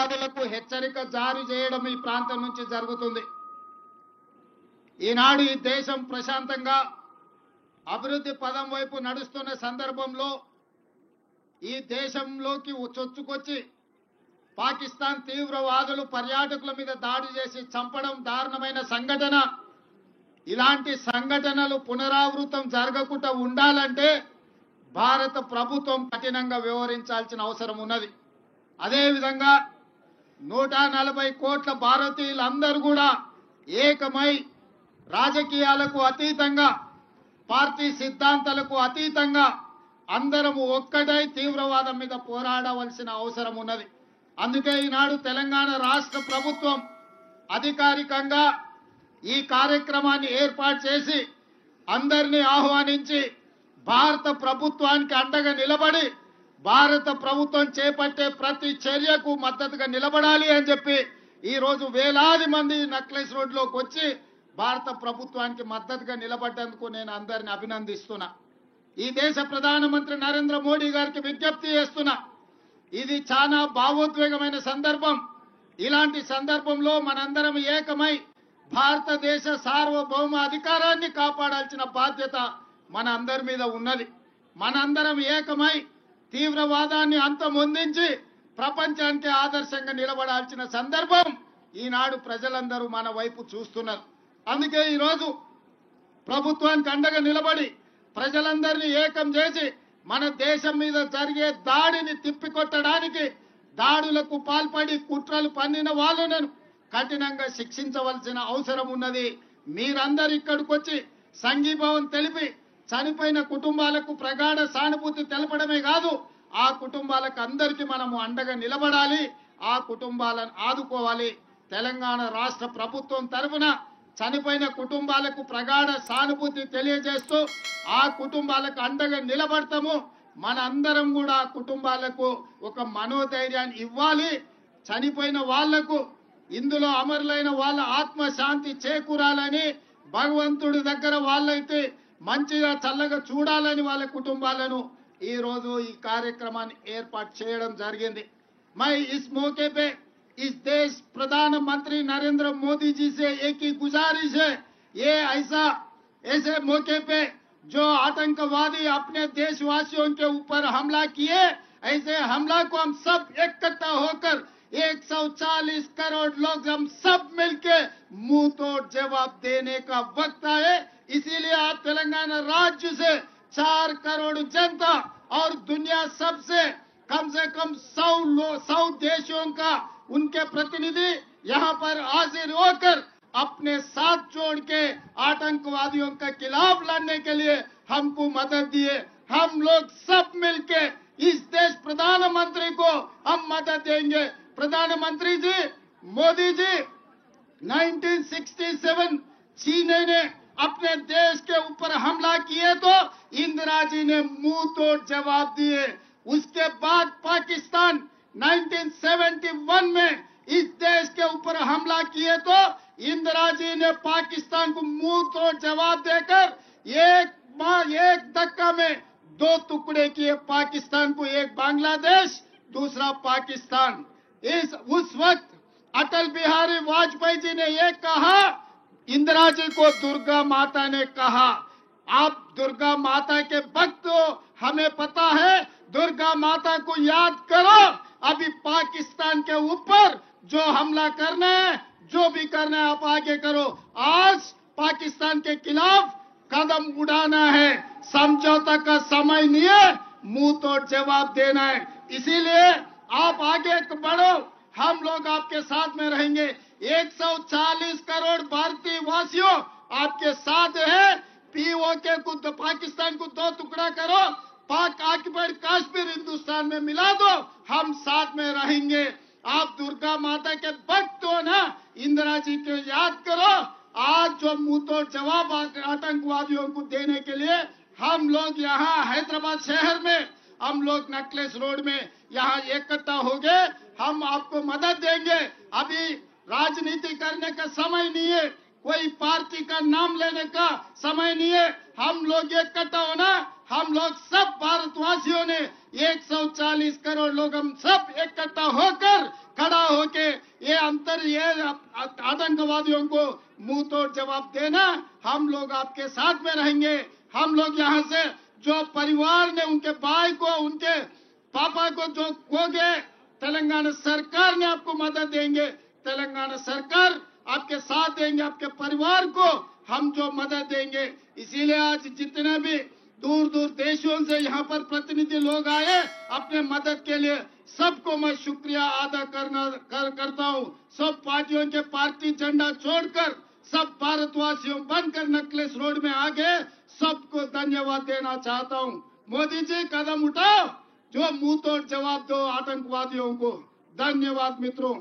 తీవ్రవాదులకు హెచ్చరిక జారీ చేయడం ఈ ప్రాంతం నుంచి జరుగుతుంది. ఈనాడు ఈ దేశం ప్రశాంతంగా అభివృద్ధి పదం వైపు నడుస్తున్న సందర్భంలో ఈ దేశంలోకి చొచ్చుకొచ్చి పాకిస్తాన్ తీవ్రవాదులు పర్యాటకుల మీద దాడి చేసి చంపడం దారుణమైన సంఘటన. ఇలాంటి సంఘటనలు పునరావృతం జరగకుండా ఉండాలంటే భారత ప్రభుత్వం కఠినంగా వ్యవహరించాల్సిన అవసరం ఉన్నది. అదేవిధంగా 140 కోట్ల భారతీయులందరూ కూడా ఏకమై రాజకీయాలకు అతీతంగా పార్టీ సిద్ధాంతాలకు అతీతంగా అందరము ఒక్కటై తీవ్రవాదం మీద పోరాడవలసిన అవసరం ఉన్నది. అందుకే ఈనాడు తెలంగాణ రాష్ట్ర ప్రభుత్వం అధికారికంగా ఈ కార్యక్రమాన్ని ఏర్పాటు చేసి అందరినీ ఆహ్వానించి భారత ప్రభుత్వానికి అండగా నిలబడి భారత ప్రభుత్వం చేపట్టే ప్రతి చర్యకు మద్దతుగా నిలబడాలి అని చెప్పి ఈ రోజు వేలాది మంది నక్లెస్ రోడ్లోకి వచ్చి భారత ప్రభుత్వానికి మద్దతుగా నిలబడ్డందుకు నేను అందరిని అభినందిస్తున్నా. ఈ దేశ ప్రధానమంత్రి నరేంద్ర మోడీ గారికి విజ్ఞప్తి చేస్తున్నా. ఇది చాలా భావోద్వేగమైన సందర్భం. ఇలాంటి సందర్భంలో మనందరం ఏకమై భారతదేశ సార్వభౌమ అధికారాన్ని కాపాడాల్సిన బాధ్యత మన అందరి మీద ఉన్నది. మనందరం ఏకమై తీవ్రవాదాన్ని అంతమొందించి ప్రపంచానికి ఆదర్శంగా నిలబడాల్సిన సందర్భం ఈనాడు ప్రజలందరూ మన వైపు చూస్తున్నారు. అందుకే ఈరోజు ప్రభుత్వానికి అండగా నిలబడి ప్రజలందరినీ ఏకం చేసి మన దేశం మీద జరిగే దాడిని తిప్పికొట్టడానికి దాడులకు పాల్పడి కుట్రలు పన్నిన వాళ్ళను కఠినంగా శిక్షించవలసిన అవసరం ఉన్నది. మీరందరూ ఇక్కడికి వచ్చి సంఘీభావం తెలిపి చనిపోయిన కుటుంబాలకు ప్రగాఢ సానుభూతి తెలపడమే కాదు, ఆ కుటుంబాలకు అందరికీ మనము అండగా నిలబడాలి, ఆ కుటుంబాలను ఆదుకోవాలి. తెలంగాణ రాష్ట్ర ప్రభుత్వం తరఫున చనిపోయిన కుటుంబాలకు ప్రగాఢ సానుభూతి తెలియజేస్తూ ఆ కుటుంబాలకు అండగా నిలబడతాము. మన అందరం కూడా ఆ కుటుంబాలకు ఒక మనోధైర్యాన్ని ఇవ్వాలి. చనిపోయిన వాళ్లకు ఇందులో అమరులైన వాళ్ళ ఆత్మశాంతి చేకూరాలని భగవంతుడి దగ్గర వాళ్ళైతే మంచిగా చల్లగా చూడాలని వాళ్ళ కుటుంబాలను ఈ రోజు ఈ కార్యక్రమాన్ని ఏర్పాటు చేయడం జరిగింది. మై ఇస్ మौके पे इस देश प्रधानमंत्री नरेंद्र मोदी जी से एक ही गुजारिश है, ये ऐसे मौके पे जो आतंकवादी अपने देशवासियों के ऊपर हमला किए, ऐसे हमला को हम सब इकट्ठा होकर 140 करोड़ लोग हम सब मिलके मुंह तोड़ जवाब देने का वक्त आए। इसीलिए आप तेलंगाना राज्य से 4 करोड़ जनता और दुनिया सबसे कम 100 देशों का उनके प्रतिनिधि यहाँ पर हाजिर होकर अपने साथ जोड़ के आतंकवादियों के खिलाफ लड़ने के लिए हमको मदद दिए। हम लोग सब मिलके इस देश प्रधानमंत्री को हम मदद देंगे। प्रधानमंत्री जी मोदी जी 1967 चीन ने अपने देश के ऊपर हमला किए तो इंदिरा जी ने मुंह तोड़ जवाब दिए। उसके बाद पाकिस्तान 1971 में इस देश के ऊपर हमला किए तो इंदिरा जी ने पाकिस्तान को मुंह तोड़ जवाब देकर एक धक्का में 2 टुकड़े किए पाकिस्तान को, एक बांग्लादेश दूसरा पाकिस्तान। उस वक्त अटल बिहारी वाजपेयी जी ने ये कहा, इंदिरा जी को दुर्गा माता ने कहा, आप दुर्गा माता के भक्त हो, हमें पता है, दुर्गा माता को याद करो। अभी पाकिस्तान के ऊपर जो हमला करना है, जो भी करना है आप आगे करो। आज पाकिस्तान के खिलाफ कदम उड़ाना है, समझौता का समय नहीं है, मुंह तोड़ जवाब देना है। इसीलिए आप आगे बढ़ो, हम लोग आपके साथ में रहेंगे। 140 करोड़ भारतीय वासियों आपके साथ है। पीओके को पाकिस्तान को 2 टुकड़ा करो, पाक ऑक्युपाइड कश्मीर हिंदुस्तान में मिला दो, हम साथ में रहेंगे। आप दुर्गा माता के भक्त हो ना, इंदिरा जी को याद करो। आज जो मुंह तोड़ जवाब आतंकवादियों को देने के लिए हम लोग यहाँ हैदराबाद शहर में, हम लोग नक्लेस रोड में यहाँ इकट्ठा हो गए, हम आपको मदद देंगे। अभी राजनीति करने का समय नहीं है, कोई पार्टी का नाम लेने का समय नहीं है। हम लोग इकट्ठा होना, हम लोग सब भारतवासियों ने 140 करोड़ लोग हम सब इकट्ठा होकर खड़ा होके ये आतंकवादियों को मुंह तोड़ जवाब देना। हम लोग आपके साथ में रहेंगे। हम लोग यहाँ से जो परिवार ने उनके भाई को, उनके पापा को जो खो गए, तेलंगाना सरकार ने आपको मदद देंगे। तेलंगाना सरकार आपके साथ देंगे, आपके परिवार को हम जो मदद देंगे। इसीलिए आज जितने भी दूर दूर देशों से यहाँ पर प्रतिनिधि लोग आए अपने मदद के लिए, सबको मैं शुक्रिया अदा करता हूँ। सब पार्टियों के पार्टी झंडा छोड़कर सब भारतवासियों बनकर नेकलेस रोड में आ गए, सबको धन्यवाद देना चाहता हूँ। मोदी जी कदम उठाओ, जो मुंह तोड़ जवाब दो आतंकवादियों को। धन्यवाद मित्रों।